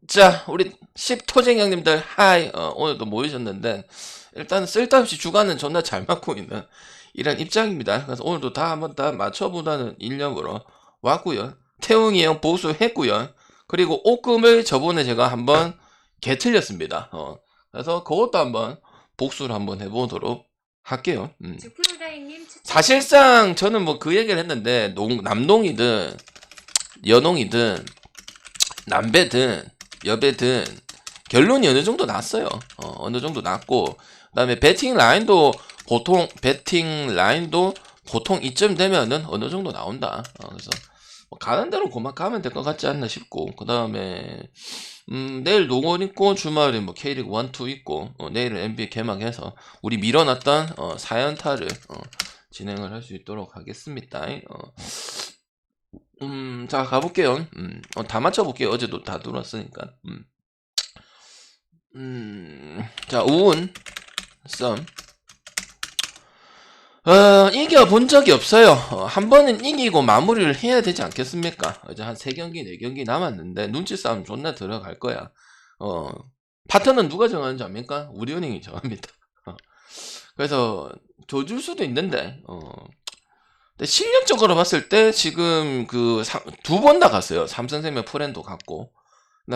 자, 우리 10토쟁 형님들, 하이. 오늘도 모이셨는데, 일단 쓸데없이 주간은 존나 잘 맞고 있는 이런 입장입니다. 그래서 오늘도 다 한번 다 맞춰보다는 일념으로 왔고요. 태웅이 형 보수했고요. 그리고 옷금을 저번에 제가 한번 개 틀렸습니다. 그래서 그것도 한번 복수를 한번 해보도록 할게요. 사실상 저는 뭐 그 얘기를 했는데, 남농이든, 여농이든, 남배든, 여배든, 결론이 어느 정도 났어요. 어느 정도 났고, 그 다음에 배팅 라인도 보통 이쯤 되면은 어느 정도 나온다. 그래서 뭐 가는 대로 그만 가면 될 것 같지 않나 싶고, 그 다음에 내일 농원 있고 주말에 뭐 K리그 1, 2 있고, 내일은 NBA 개막해서 우리 밀어놨던 4연타를 진행을 할 수 있도록 하겠습니다. 자, 가볼게요. 다 맞춰볼게요. 어제도 다 들어왔으니까. 자, 우운, 썸. 이겨본 적이 없어요. 한 번은 이기고 마무리를 해야 되지 않겠습니까? 이제 한 3경기, 4경기 남았는데, 눈치 싸움 존나 들어갈 거야. 파트는 누가 정하는지 압니까? 우리 은행이 정합니다. 그래서, 줘줄 수도 있는데, 근데 실력적으로 봤을 때, 지금 두 번 다 갔어요. 삼성생명 프렌도 갔고,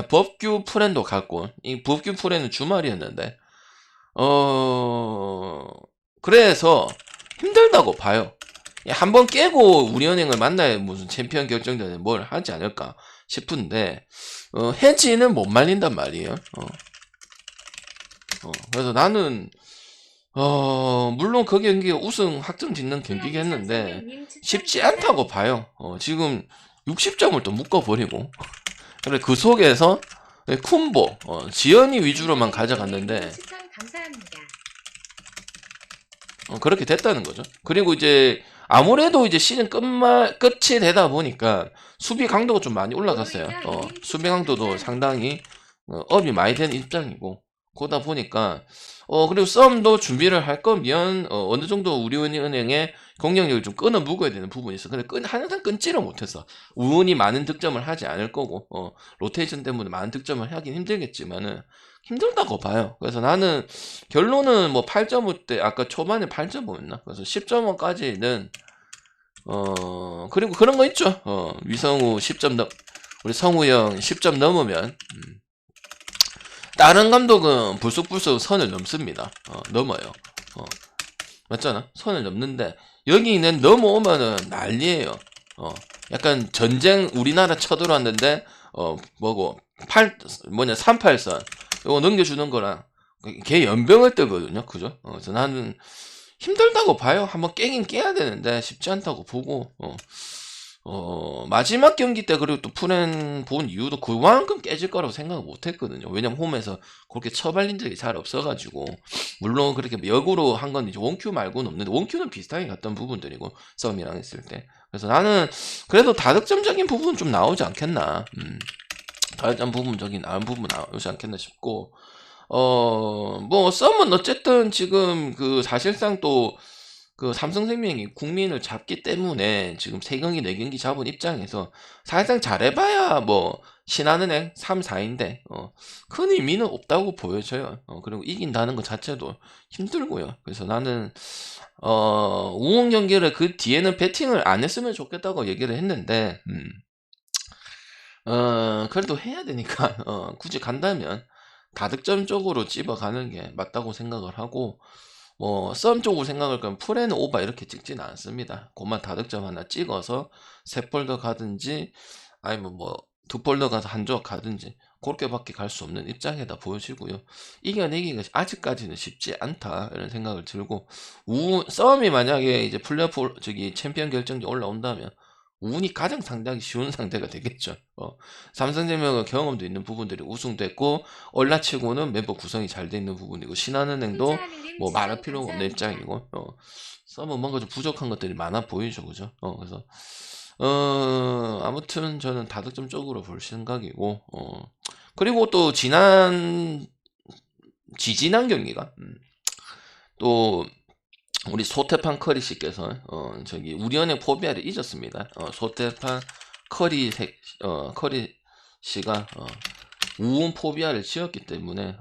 법규 프렌도 갔고, 이 법규 프렌은 주말이었는데, 그래서, 힘들다고 봐요. 한번 깨고 우리은행을 만나야 무슨 챔피언 결정전에 뭘 하지 않을까 싶은데, 해지는 못 말린단 말이에요. 그래서 나는, 물론 그 경기가 우승 확정 짓는 경기겠는데, 쉽지 않다고 봐요. 지금 60점을 또 묶어버리고, 그래, 그 속에서, 쿤보, 지연이 위주로만 가져갔는데, 그렇게 됐다는 거죠. 그리고 이제 아무래도 이제 시즌 끝이 되다 보니까 수비 강도가 좀 많이 올라갔어요. 수비 강도도 상당히 업이 많이 된 입장이고, 그러다 보니까 그리고 썸도 준비를 할 거면 어느 정도 우리은행의 공격력을 좀 끊어 묶어야 되는 부분이 있어. 근데 항상 끊지를 못했어. 우은이 많은 득점을 하지 않을 거고, 로테이션 때문에 많은 득점을 하긴 힘들겠지만은 힘들다고 봐요. 그래서 나는 결론은 뭐 8.5대, 아까 초반에 8.5였나? 그래서 10.5까지는 그리고 그런 거 있죠. 위성우 10점 우리 성우 형 10점 넘으면 다른 감독은 불쑥불쑥 선을 넘습니다. 넘어요. 맞잖아. 선을 넘는데 여기는 넘어오면은 난리예요. 약간 전쟁 우리나라 쳐들어왔는데 38선 이거 넘겨주는 거랑 걔 연병을 뜨거든요. 그죠? 그래서 나는 힘들다고 봐요. 한번 깨긴 깨야 되는데 쉽지 않다고 보고, 마지막 경기 때 그리고 또 프렌 본 이유도 그만큼 깨질 거라고 생각을 못 했거든요. 왜냐면 홈에서 그렇게 쳐발린 적이 잘 없어가지고, 물론 그렇게 역으로 한 건 이제 원큐 말고는 없는데, 원큐는 비슷하게 갔던 부분들이고, 썸이랑 했을 때. 그래서 나는 그래도 다득점적인 부분은 좀 나오지 않겠나. 다득점 부분적인 나은 부분 나오지 않겠나 싶고, 뭐 썸은 어쨌든 지금 사실상 또 삼성생명이 국민을 잡기 때문에 지금 3경기 4경기 잡은 입장에서 사실상 잘해봐야 뭐 신한은행 3, 4인데 큰 의미는 없다고 보여져요. 그리고 이긴다는 것 자체도 힘들고요. 그래서 나는 우승 경기를 그 뒤에는 배팅을 안 했으면 좋겠다고 얘기를 했는데 그래도 해야 되니까 굳이 간다면 다득점 쪽으로 집어가는 게 맞다고 생각을 하고, 뭐 썸 쪽으로 생각을 하면 프레는 오바 이렇게 찍지는 않습니다. 그만 다득점 하나 찍어서 3폴더 가든지 아니면 뭐 2폴더 가서 한 조각 가든지 그렇게밖에 갈 수 없는 입장에다 보여지고요. 이겨내기가 아직까지는 쉽지 않다 이런 생각을 들고, 썸이 만약에 이제 플레이오프 챔피언 결정전 올라온다면 운이 가장 상당히 쉬운 상대가 되겠죠. 삼성생명은 경험도 있는 부분들이 우승됐고, 올라치고는 멤버 구성이 잘 돼 있는 부분이고, 신한은행도 뭐 말할 필요가 없는 입장이고, 썸은 뭔가 좀 부족한 것들이 많아 보이죠, 그죠? 그래서 아무튼 저는 다득점 쪽으로 볼 생각이고, 그리고 또 지지난 경기가 또 우리 소태판 커리 씨께서 우리은행 포비아를 잊었습니다. 소태판 커리 씨가 우운 포비아를 지었기 때문에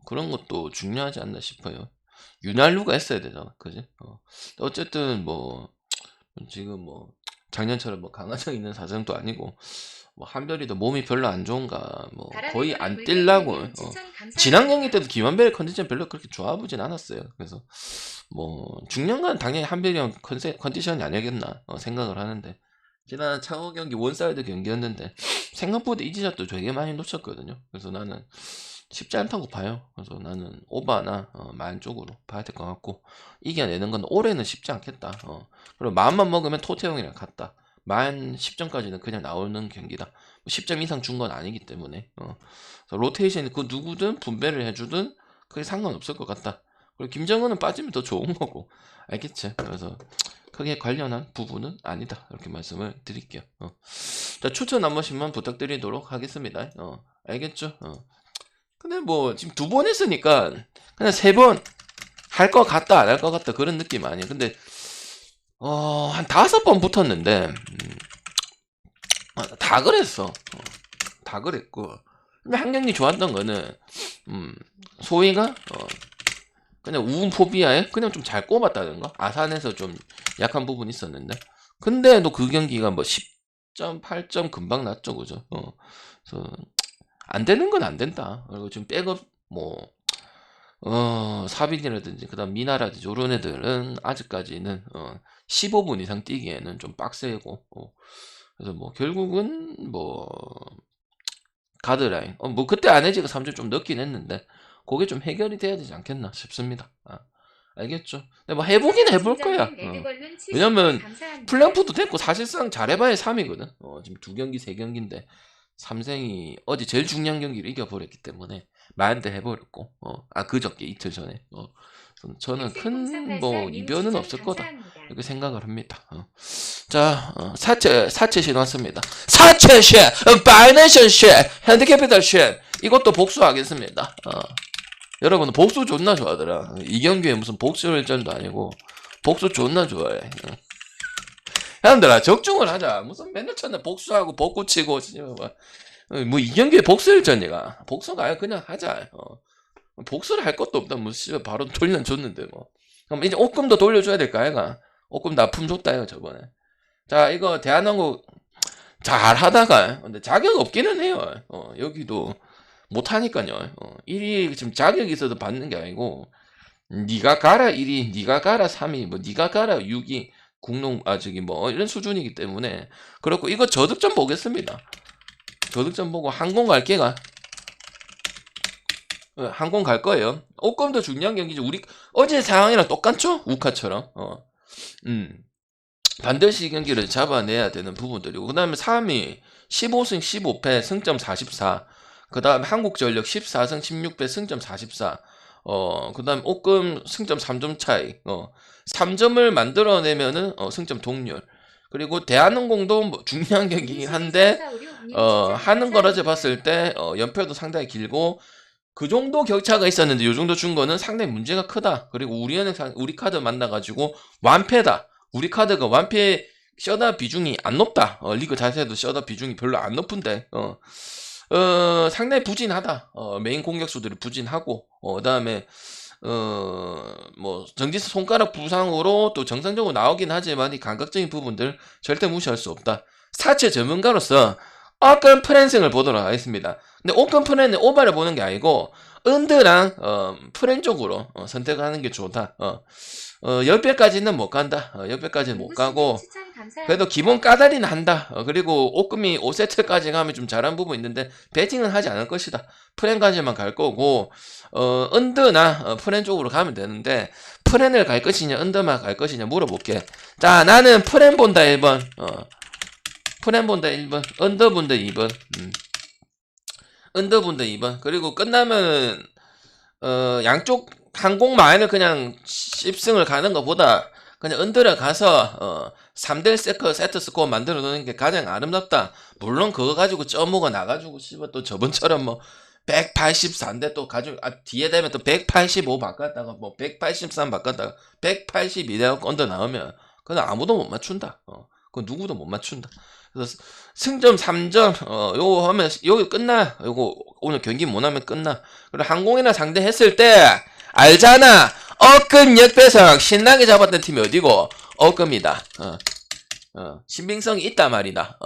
그런 것도 중요하지 않나 싶어요. 윤활유가 했어야 되잖아, 그지? 어쨌든 뭐 지금 뭐 작년처럼 뭐 강화정 있는 사정도 아니고 뭐 한별이도 몸이 별로 안 좋은가 뭐 거의 안 뛸라고 지난 경기 때도 김한별의 컨디션 별로 그렇게 좋아 보진 않았어요. 그래서 뭐 중요한 당연히 한별이 형 컨디션이 아니겠나 생각을 하는데 지난 창원 경기 원사이드 경기였는데 생각보다 이지샷도 되게 많이 놓쳤거든요. 그래서 나는 쉽지 않다고 봐요. 그래서 나는 오바나 만 쪽으로 봐야 될 것 같고 이겨내는 건 올해는 쉽지 않겠다. 그리고 마음만 먹으면 토태형이랑 같다. 만 10점까지는 그냥 나오는 경기다. 10점 이상 준 건 아니기 때문에 로테이션이 그 누구든 분배를 해주든 그게 상관없을 것 같다. 그리고 김정은은 빠지면 더 좋은 거고 알겠지? 그래서 크게 관련한 부분은 아니다. 이렇게 말씀을 드릴게요. 자, 추천 한 번씩만 부탁드리도록 하겠습니다. 알겠죠? 근데 뭐 지금 2번 했으니까 그냥 3번 할 것 같다 안 할 것 같다 그런 느낌 아니에요. 근데 한 5번 붙었는데 다 그랬어. 다 그랬고 근데 한 경기 좋았던 거는 소희가 그냥 우운 포비아에 그냥 좀 잘 꼽았다는 거. 아산에서 좀 약한 부분이 있었는데 근데도 그 경기가 뭐 10점 8점 금방 났죠, 그죠? 그래서 안 되는 건 안 된다. 그리고 지금 백업 뭐 사빈이라든지 그다음 미나라든지 이런 애들은 아직까지는 15분 이상 뛰기에는 좀 빡세고 그래서 뭐 결국은 뭐 가드라인 뭐 그때 안해지가 3점 좀 넣긴 했는데 그게 좀 해결이 돼야 되지 않겠나 싶습니다. 알겠죠? 근데 뭐 해보긴 해볼 거야. 왜냐면 플레이오프도 됐고 사실상 잘해봐야 3이거든. 지금 2경기 3경기인데 삼성이 어제 제일 중요한 경기를 이겨버렸기 때문에 마인드 해버렸고 그저께 이틀 전에 저는 큰 뭐 이변은 없을 거다 이렇게 생각을 합니다. 자 사채시 나왔습니다. 사채시 파이낸셜 시 핸드캐피탈 시 이것도 복수하겠습니다. 여러분은 복수 존나 좋아하더라. 이 경기에 무슨 복수일전도 아니고 복수 존나 좋아해. 형들아 적중을 하자. 무슨 맨날 첫날 복수하고 복구 치고 뭐 이 경기에 복수일전이가 복수가 아니야. 그냥 하자. 복수를 할 것도 없다. 뭐 씨발 바로 돌려줬는데 뭐. 그럼 이제 옷금도 돌려줘야 될까 아이가. 옷금 납품 줬다 이거 저번에. 자 이거 대한항공 잘 하다가 근데 자격 없기는 해요. 여기도 못하니까요. 1위 지금 자격이 있어도 받는 게 아니고 니가 가라 1위 니가 가라 3위 뭐 니가 가라 6위 국농 저기 뭐 이런 수준이기 때문에 그렇고 이거 저득점 보겠습니다. 저득점 보고 항공 갈 게가 항공 갈 거예요. 옷금도 중요한 경기죠. 우리 어제 상황이랑 똑같죠? 우카처럼. 반드시 이 경기를 잡아내야 되는 부분들이고 그 다음에 3위 15승 15패 승점 44 그 다음에 한국전력 14승 16패 승점 44 그 다음에 옷금 승점 3점 차이 3점을 만들어내면은 승점 동률 그리고 대한항공도 뭐 중요한 경기긴 한데 하는 거라지 봤을 때 연표도 상당히 길고 그 정도 격차가 있었는데 요 정도 준 거는 상당히 문제가 크다. 그리고 우리 카드 만나가지고 완패다. 우리 카드가 완패 셔다 비중이 안 높다. 리그 자체도 셔다 비중이 별로 안 높은데 상당히 부진하다. 메인 공격수들이 부진하고 그다음에 뭐 정지수 손가락 부상으로 또 정상적으로 나오긴 하지만 이 감각적인 부분들 절대 무시할 수 없다. 사체 전문가로서 오픈 프렌싱을 보도록 하겠습니다. 근데 오픈 프렌은 오바를 보는 게 아니고 은드랑 프렌 쪽으로 선택하는 게 좋다. 10배까지는 못 간다. 10배까지는 못 가고 그래도 기본 까다리는 한다. 그리고 옷금이 5세트까지 가면 좀 잘한 부분 있는데 배팅은 하지 않을 것이다. 프렌까지만 갈 거고 은드나 프렌 쪽으로 가면 되는데 프렌을 갈 것이냐 은드만 갈 것이냐 물어볼게. 자 나는 프렌 본다 1번 프렌 본다 1번 은드 본다 2번 은드 본다 2번 그리고 끝나면 양쪽 항공 마인을 그냥 10승을 가는 것보다 그냥 은드를 가서 3대 세트 스코어 만들어 놓는 게 가장 아름답다. 물론 그거 가지고 쪄먹어 나가지고 씨발 또 저번처럼 뭐 184인데 또 가지고 뒤에 되면 또 185 바꿨다가 뭐 183 바꿨다가 182대가 건더 나오면 그건 아무도 못 맞춘다. 그건 누구도 못 맞춘다. 그래서 승점 3점 요거 하면 여기 끝나. 요거 오늘 경기 못하면 끝나. 그리고 항공이나 상대했을 때 알잖아. 억금 역배성 신나게 잡았던 팀이 어디고? 억금이다. 신빙성이 있단 말이다.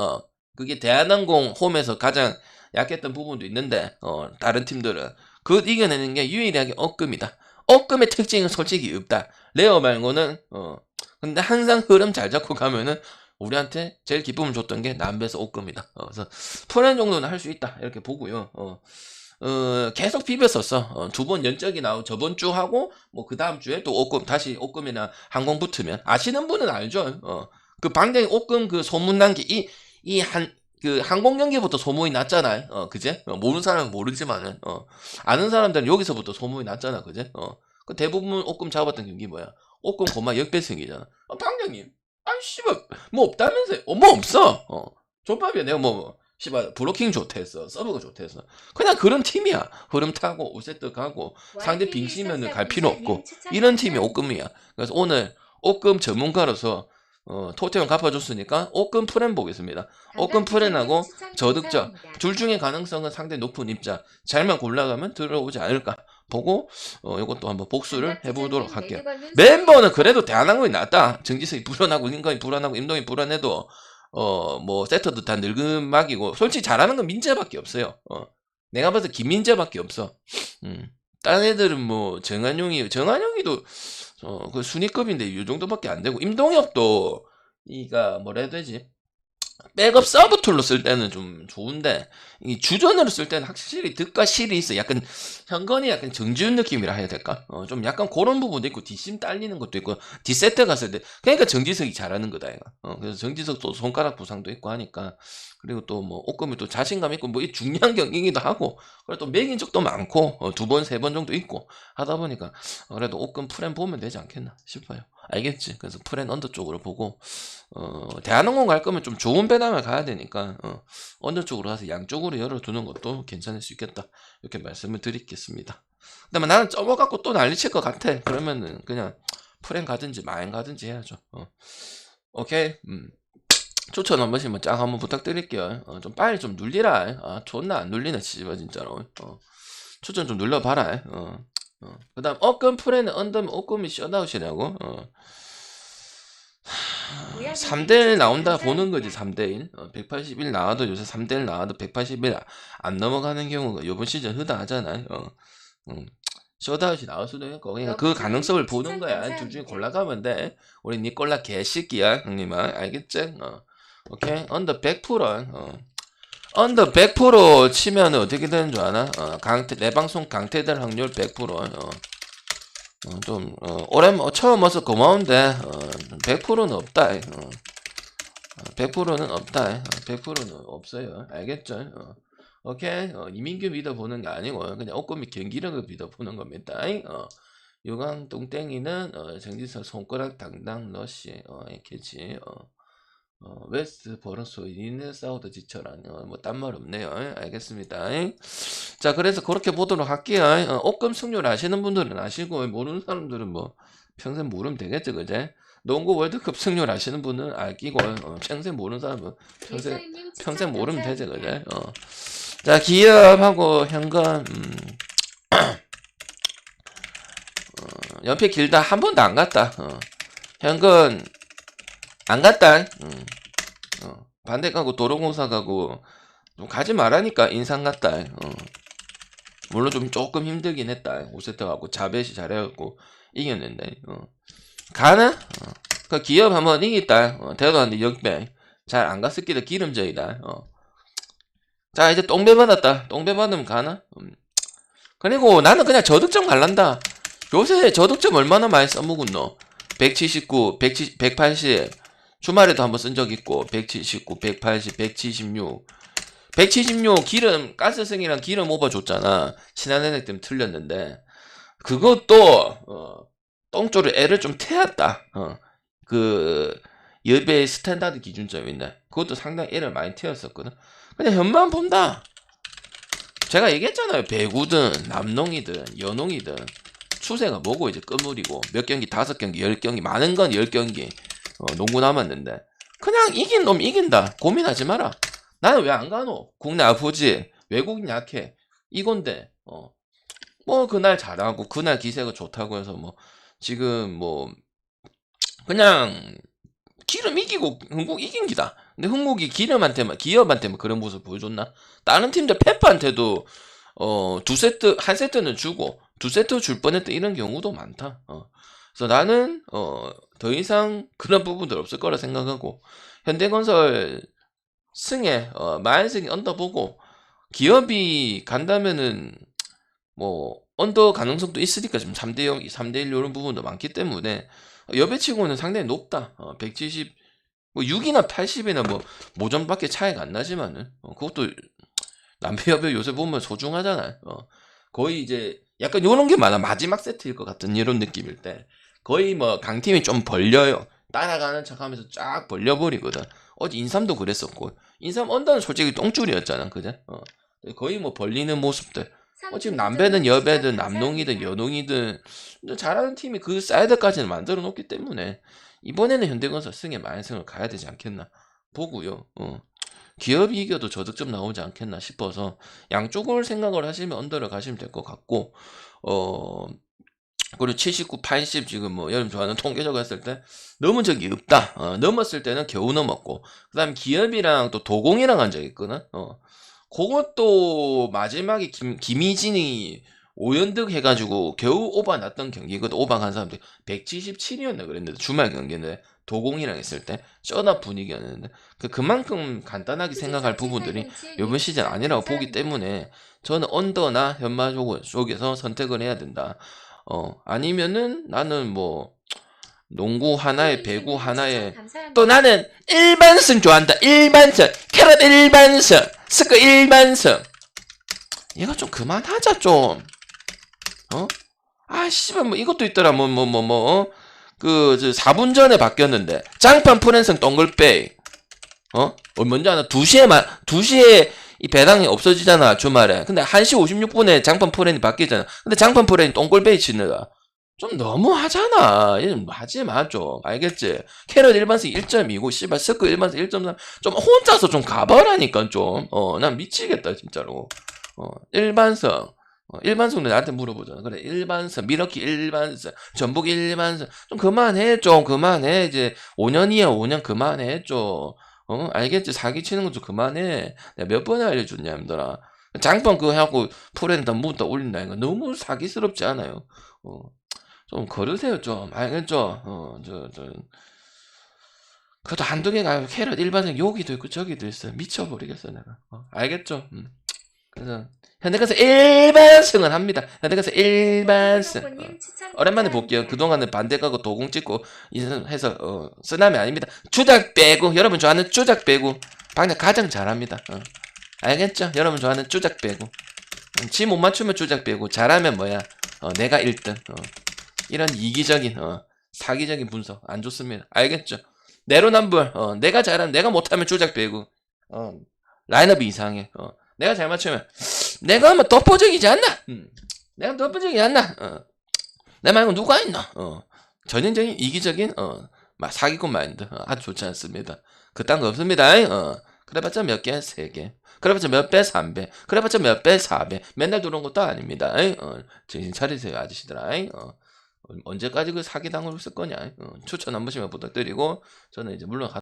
그게 대한항공 홈에서 가장 약했던 부분도 있는데 다른 팀들은 그것 이겨내는 게 유일하게 억금이다. 억금의 특징은 솔직히 없다. 레어 말고는 근데 항상 흐름 잘 잡고 가면은 우리한테 제일 기쁨을 줬던 게 남배에서 억금이다. 그래서 프렌 정도는 할 수 있다 이렇게 보고요. 계속 비볐었어. 두 번 연적이 나오고 저번 주 하고 뭐 그 다음 주에 또 억금 다시 억금이나 항공 붙으면 아시는 분은 알죠. 그 방댕이 억금 그 소문난 게 그 항공 경기부터 소문이 났잖아요. 그제? 모르는 사람은 모르지만은 아는 사람들은 여기서부터 소문이 났잖아. 그제? 그 대부분 억금 잡았던 경기 뭐야? 억금 고마 역배승이잖아. 방장님, 아니 씨발 뭐 없다면서요? 뭐 없어. 족밥이야. 내가 뭐 씨발 브로킹 좋댔어, 서버가 좋댔어. 그냥 그런 팀이야. 흐름 타고 5세트 가고 상대 빙시면은 갈 필요 없고 이런 팀이 억금이야. 그래서 오늘 억금 전문가로서 토템을 갚아줬으니까 억금 프렌 보겠습니다. 억금 프렌하고 저득점 둘 중에 가능성은 상당히 높은 입자. 잘만 골라가면 들어오지 않을까 보고 이것도 한번 복수를 해보도록 할게요. 멤버는 그래도 대한항공이 낫다. 정지석이 불안하고 인건이 불안하고 임동이 불안해도 뭐 세터도 다 늙은 막이고 솔직히 잘하는 건 민재밖에 없어요. 내가 봐서 김민재밖에 없어. 다른 애들은 뭐 정한용이도 그 순위급인데 이 정도밖에 안 되고 임동혁도 이가 뭐라 해야 되지? 백업 서브 툴로 쓸 때는 좀 좋은데 이 주전으로 쓸 때는 확실히 득과 실이 있어. 약간 현건이 약간 정지훈 느낌이라 해야 될까? 좀 약간 그런 부분도 있고 뒷심 딸리는 것도 있고 뒷세트 갔을 때 그러니까 정지석이 잘하는 거다 얘가. 그래서 정지석도 손가락 부상도 있고 하니까 그리고 또 뭐 옷금이 또 자신감 있고 뭐 이 중요한 경기이기도 하고 그리고 또 매긴 적도 많고 두 번 세 번 정도 있고 하다 보니까 그래도 옷금 프렌 보면 되지 않겠나 싶어요. 알겠지? 그래서 프렌 언더 쪽으로 보고 대한항공 갈 거면 좀 좋은 배당을 가야 되니까 언더 쪽으로 가서 양쪽으로 열어두는 것도 괜찮을 수 있겠다 이렇게 말씀을 드리겠습니다. 근데 나는 접어갖고 또 난리칠 것 같아. 그러면은 그냥 프렌 가든지 마인 가든지 해야죠. 오케이. 추천 한 번씩 쫙 한번 부탁드릴게요. 좀 빨리 좀 눌리라. 존나 안 눌리네 씨발 진짜로. 추천 좀 눌러봐라. 그 다음 억금 프렌은 언더면 억금이 셧아웃이라고. 3대1 나온다 보는 거지. 3대1 181 나와도 요새 3대1 나와도 181 안 넘어가는 경우가 요번 시즌 흔하잖아요. 셧아웃이 나올 수도 있고 그러니까 그 가능성을 보는 거야. 둘 중에 골라가면 돼. 우리 니꼴라 개새끼야 형님아. 알겠지? 오케이. 언더 100% 언더 100% 치면 어떻게 되는 줄 아나? 내 방송 강퇴될 확률 100%. 좀 처음 와서 고마운데 100%는 없다. 100%는 없다. 100%는 없어요. 알겠죠? 오케이. 이민규 믿어보는 게 아니고 그냥 억금이 경기력을 믿어보는 겁니다. 유강 똥땡이는 정지석 손가락 당당 러시 이렇게지. 웨스트 버런소 니네 사우드 지처란 뭐 딴 말 없네요. 알겠습니다. 자 그래서 그렇게 보도록 할게요. 억금 승률 아시는 분들은 아시고 모르는 사람들은 뭐 평생 모르면 되겠죠. 그제? 농구 월드컵 승률 아시는 분은 알기고 평생 모르는 사람은 평생 모르면 되죠. 그제? 자 기업하고 현금 연필 길다 한 번도 안 갔다. 현금 안 갔다. 반대 가고 도로공사 가고 좀 가지 말라니까. 인상 갔다. 물론 좀 조금 힘들긴 했다. 5세트 가고 자벳이 잘해갖고 이겼는데 가나? 그 기업 한번 이겼다. 대도한테 역배 잘 안 갔을 기도 기름져이다. 자 이제 똥배 받았다. 똥배 받으면 가나? 그리고 나는 그냥 저득점 갈란다. 요새 저득점 얼마나 많이 써먹었노? 179, 180 주말에도 한번 쓴 적 있고 179, 180, 176 기름 가스승이랑 기름 오버 줬잖아. 신한은행 때문에 틀렸는데 그것도 똥조를 애를 좀 태웠다. 그 여배의 스탠다드 기준점인데 그것도 상당히 애를 많이 태웠었거든. 그냥 현만 본다. 제가 얘기했잖아요. 배구든 남농이든 연농이든 추세가 뭐고 이제 끝물이고 몇 경기 5경기 10경기 많은 건 10경기 농구 남았는데 그냥 이긴 놈 이긴다. 고민하지 마라. 나는 왜 안 가노? 국내 아프지 외국인 약해. 이건데 뭐 그날 잘하고 그날 기세가 좋다고 해서 뭐 지금 뭐 그냥 기름 이기고 흥국 이긴 기다. 근데 흥국이 기름한테만 기업한테만 그런 모습 보여줬나? 다른 팀들 페프한테도 두 세트 한 세트는 주고 두 세트 줄 뻔했던 이런 경우도 많다. 그래서 나는 더 이상 그런 부분들 없을 거라 생각하고 현대건설 승에 마인승이 언더 보고 기업이 간다면은 뭐 언더 가능성도 있으니까 지금 3대0, 3대1 이런 부분도 많기 때문에 여배치고는 상당히 높다. 170, 뭐 6이나 80이나 뭐 모점밖에 차이가 안 나지만은 그것도 남배 여배 요새 보면 소중하잖아. 거의 이제 약간 요런 게 많아. 마지막 세트일 것 같은 이런 느낌일 때 거의 뭐 강팀이 좀 벌려요. 따라가는 척하면서 쫙 벌려버리거든. 어제 인삼도 그랬었고 인삼 언더는 솔직히 똥줄이었잖아, 그제? 거의 뭐 벌리는 모습들. 지금 남배든 여배든 남농이든 여농이든 잘하는 팀이 그 사이드까지는 만들어 놓기 때문에 이번에는 현대건설 승에 만승을 가야 되지 않겠나 보고요. 기업이 이겨도 저득점 나오지 않겠나 싶어서 양쪽을 생각을 하시면 언더를 가시면 될 것 같고 그리고 79, 80 지금 뭐 여러분 좋아하는 통계적으로 했을 때 넘은 적이 없다. 넘었을 때는 겨우 넘었고 그 다음에 기업이랑 또 도공이랑 한 적이 있거든. 그것도 마지막에 김희진이 5연득 해가지고 겨우 오바 났던 경기거든. 오바 간 사람들 177이었나 그랬는데 주말 경기인데 도공이랑 했을 때 쩌다 분위기였는데 그만큼 간단하게 생각할 부분들이 이번 시즌 아니라고 보기 때문에 저는 언더나 현마 쪽에서 선택을 해야 된다. 아니면은 나는 뭐 농구 하나에 배구 하나에 또 나는 일반승 좋아한다. 일반승 캐럿 일반승 스크 일반승 이거 좀 그만하자 좀. 아 씨발 뭐 이것도 있더라. 그 4분 전에 바뀌었는데 장판 푸른승 동글빼이 뭔지 아나? 2시에 이 배당이 없어지잖아 주말에. 근데 1시 56분에 장판 푸렌이 바뀌잖아. 근데 장판 푸렌이 똥골베이 치느라 좀 너무 하잖아. 좀 하지마 좀. 알겠지? 캐럿 일반승 1.2고 씨발 스크 일반승 1.3 좀 혼자서 좀 가봐라니까 좀. 난 미치겠다 진짜로. 일반승 일반승도 나한테 물어보잖아. 그래 일반승 미러키 일반승 전북 일반승 좀 그만해 좀. 그만해 이제 5년이야 5년 그만해 좀. 알겠지? 사기치는 거 좀 그만해. 내가 몇 번에 알려줬냐 힘들아. 장판 그거 해갖고 풀에다 묻다 올린다니까 너무 사기스럽지 않아요? 좀 걸으세요 좀. 알겠죠? 그것도 한두 개가 캐럿 일반적 여기도 있고 저기도 있어. 미쳐버리겠어 내가. 알겠죠? 그래서 현대가서 일반승은 합니다. 현대가서 일반승. 오랜만에 볼게요. 그동안은 반대 가고 도공 찍고 해서 쓰나미 아닙니다. 주작 빼고 여러분 좋아하는 주작 빼고 방금 가장 잘합니다. 알겠죠? 여러분 좋아하는 주작 빼고 지 못 맞추면 주작 빼고 잘하면 뭐야? 내가 1등. 이런 이기적인 사기적인 분석 안 좋습니다. 알겠죠? 내로남불 내가 잘하면 내가 못하면 주작 빼고 라인업이 이상해. 내가 잘 맞추면 내가 하면 덮어적이지 않나? 내가 덮어적이지 않나? 내 말고 누가 있나? 전형적인 이기적인 사기꾼 마인드 아주 좋지 않습니다. 그딴 거 없습니다. 그래봤자 몇 개? 3개. 그래봤자 몇 배? 3배. 그래봤자 몇 배? 4배. 맨날 들어온 것도 아닙니다. 정신 차리세요 아저씨들아. 언제까지 그 사기당을 쓸 거냐? 추천 한 번씩만 부탁드리고 저는 이제 물론